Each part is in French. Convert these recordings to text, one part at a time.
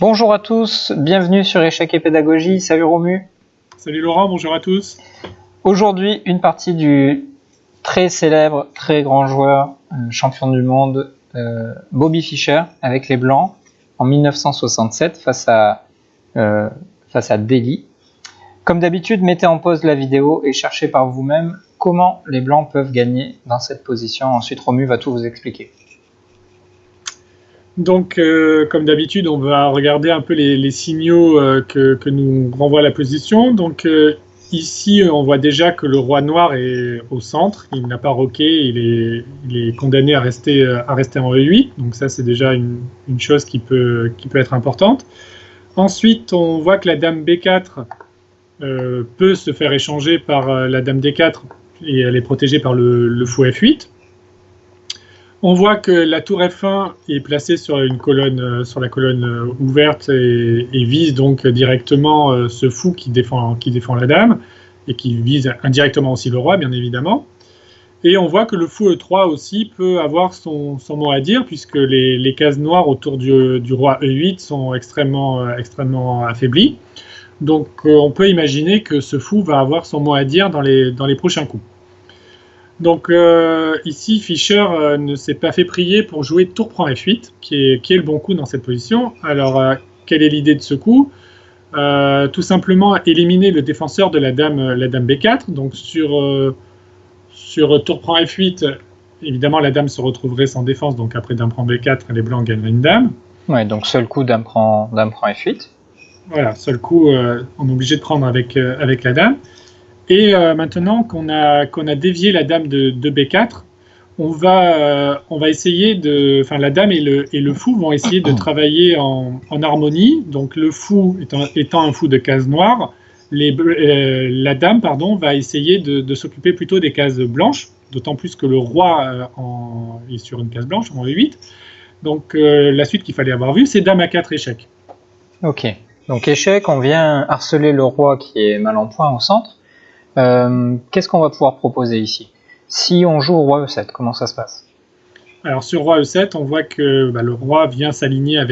Bonjour à tous, bienvenue sur Échecs et Pédagogie. Salut Romu. Salut Laurent, bonjour à tous. Aujourd'hui, une partie du très célèbre, très grand joueur, champion du monde, Bobby Fischer avec les Blancs en 1967 face à Delhi. Comme d'habitude, mettez en pause la vidéo et cherchez par vous-même comment les Blancs peuvent gagner dans cette position. Ensuite, Romu va tout vous expliquer. Donc, comme d'habitude, on va regarder un peu les signaux que nous renvoie la position. Donc, ici, on voit déjà que le roi noir est au centre. Il n'a pas roqué, il est condamné à rester en E8. Donc ça, c'est déjà une chose qui peut être importante. Ensuite, on voit que la dame B4 peut se faire échanger par la dame D4 et elle est protégée par le fou F8. On voit que la tour F1 est placée sur la colonne ouverte et vise donc directement ce fou qui défend la dame et qui vise indirectement aussi le roi, bien évidemment. Et on voit que le fou E3 aussi peut avoir son mot à dire puisque les cases noires autour du roi E8 sont extrêmement affaiblies. Donc on peut imaginer que ce fou va avoir son mot à dire dans les prochains coups. Donc ici, Fischer ne s'est pas fait prier pour jouer tour prend F8, qui est le bon coup dans cette position. Alors, quelle est l'idée de ce coup ? Tout simplement éliminer le défenseur de la dame B4. Donc sur tour prend F8, évidemment la dame se retrouverait sans défense, donc après dame prend B4, les blancs gagneraient une dame. Ouais, donc seul coup dame prend F8. Voilà, seul coup, on est obligé de prendre avec la dame. Et maintenant qu'on a dévié la dame de B4, on va essayer la dame et le fou vont essayer de travailler en harmonie. Donc le fou étant un fou de case noire, la dame va essayer de s'occuper plutôt des cases blanches, d'autant plus que le roi est sur une case blanche, en E8. Donc la suite qu'il fallait avoir vue, c'est dame A4 échec. Ok, donc échec, on vient harceler le roi qui est mal en point au centre. Qu'est-ce qu'on va pouvoir proposer ici ? Si on joue au roi E7, comment ça se passe ? Alors sur roi E7, on voit que le roi vient s'aligner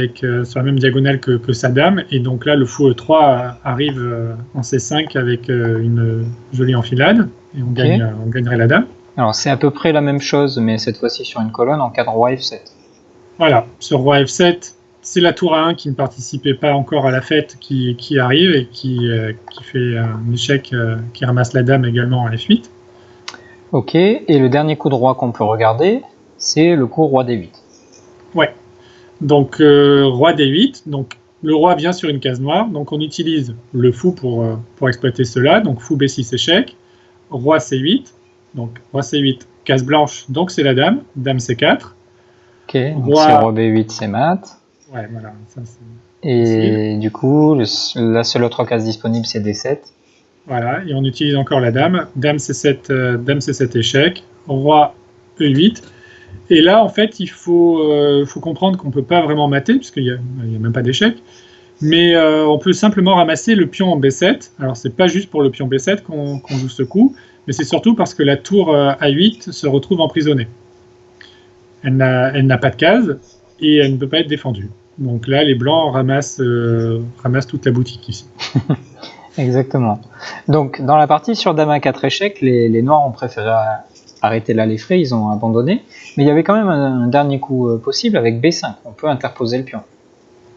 sur la même diagonale que sa dame, et donc là le fou E3 arrive en C5 avec une jolie enfilade, et on gagnerait la dame. Alors c'est à peu près la même chose, mais cette fois-ci sur une colonne en cas de roi F7. Voilà, sur roi F7, c'est la tour A1 qui ne participait pas encore à la fête qui arrive et qui fait un échec, qui ramasse la dame également en F8. Ok, et le dernier coup de roi qu'on peut regarder, c'est le coup roi D8. Ouais, donc roi D8, donc le roi vient sur une case noire, donc on utilise le fou pour exploiter cela, donc fou B6 échec, roi C8, donc roi C8, case blanche, donc c'est la dame C4. Ok, donc c'est roi B8, c'est mat. Ouais, voilà. Ça, et du coup, la seule autre case disponible, c'est D7. Voilà, et on utilise encore la dame C7 échec, roi E8. Et là, en fait, il faut comprendre qu'on ne peut pas vraiment mater, puisqu'il n'y a même pas d'échec. Mais on peut simplement ramasser le pion en B7. Alors, c'est pas juste pour le pion B7 qu'on joue ce coup, mais c'est surtout parce que la tour A8 se retrouve emprisonnée. Elle n'a pas de case et elle ne peut pas être défendue. Donc là, les blancs ramassent toute la boutique ici. Exactement. Donc dans la partie sur dame A4 échec, les noirs ont préféré arrêter là les frais, ils ont abandonné. Mais il y avait quand même un dernier coup possible avec B5. On peut interposer le pion.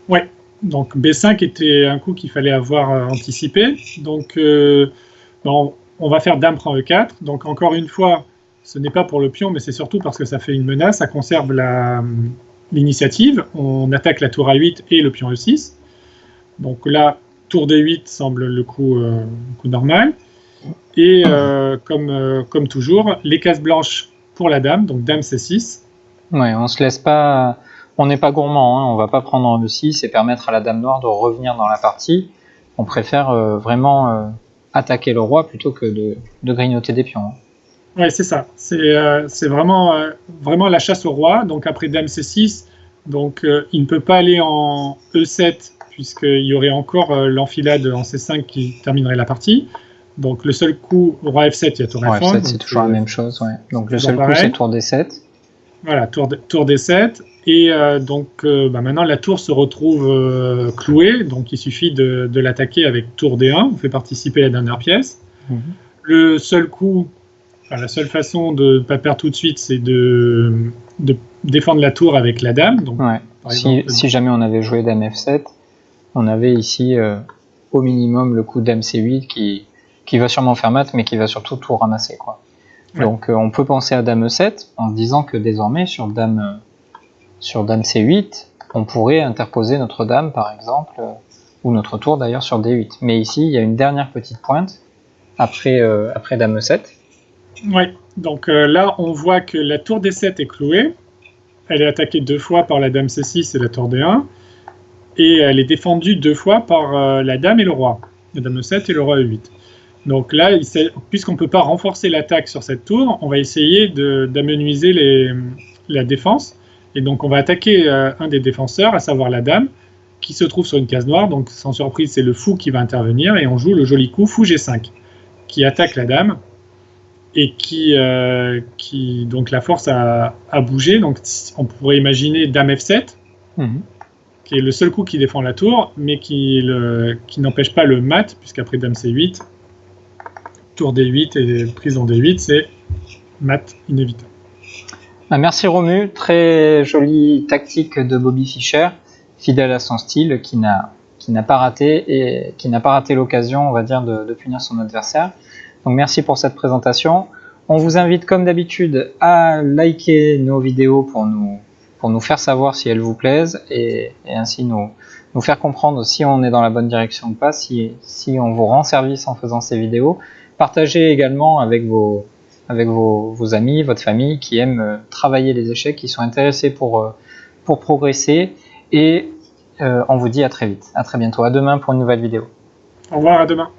Ouais. Donc B5 était un coup qu'il fallait avoir anticipé. Donc on va faire dame prend E4. Donc encore une fois, ce n'est pas pour le pion, mais c'est surtout parce que ça fait une menace, ça conserve l'initiative. On attaque la tour A8 et le pion E6. Donc là, tour D8 semble le coup normal. Et comme toujours, les cases blanches pour la dame, donc dame C6. Ouais, on se laisse pas... On n'est pas gourmand, hein, on va pas prendre en E6 et permettre à la dame noire de revenir dans la partie. On préfère vraiment attaquer le roi plutôt que de grignoter des pions. Hein. Ouais, c'est ça. C'est vraiment la chasse au roi. Donc après dame C6, donc il ne peut pas aller en E7 puisqu'il y aurait encore l'enfilade en C5 qui terminerait la partie. Donc le seul coup, roi F7, il y a tour F1. F7, c'est toujours la même chose. Ouais. Donc le seul coup, c'est tour D7. Voilà, tour D7. Et maintenant la tour se retrouve clouée, donc il suffit de l'attaquer avec tour D1, on fait participer la dernière pièce. Le seul coup, la seule façon de ne pas perdre tout de suite, c'est de défendre la tour avec la dame. Donc, par exemple, si jamais on avait joué dame F7, on avait ici au minimum le coup dame C8 qui va sûrement faire mat, mais qui va surtout tout ramasser, quoi. Donc on peut penser à dame E7 en se disant que désormais sur dame C8, on pourrait interposer notre dame par exemple, ou notre tour d'ailleurs sur D8. Mais ici il y a une dernière petite pointe après dame E7. Oui, donc là on voit que la tour D7 est clouée, elle est attaquée 2 fois par la dame C6 et la tour D1, et elle est défendue 2 fois par la dame et le roi, la dame E7 et le roi E8. Donc là, puisqu'on ne peut pas renforcer l'attaque sur cette tour, on va essayer d'amenuiser la défense. Et donc on va attaquer un des défenseurs, à savoir la dame, qui se trouve sur une case noire. Donc sans surprise, c'est le fou qui va intervenir. Et on joue le joli coup fou G5, qui attaque la dame et qui donc la force à bouger. Donc on pourrait imaginer dame F7, qui est le seul coup qui défend la tour, mais qui n'empêche pas le mat, puisqu'après dame C8, tour D8 et prise en D8, c'est mat inévitable. Merci Romu, très jolie tactique de Bobby Fischer, fidèle à son style, qui n'a pas raté l'occasion, on va dire, de punir son adversaire. Donc merci pour cette présentation. On vous invite comme d'habitude à liker nos vidéos pour nous faire savoir si elles vous plaisent et ainsi nous faire comprendre si on est dans la bonne direction ou pas, si on vous rend service en faisant ces vidéos. Partagez également avec vos amis, votre famille qui aiment travailler les échecs, qui sont intéressés pour progresser. Et on vous dit à très vite, à très bientôt, à demain pour une nouvelle vidéo. Au revoir, à demain.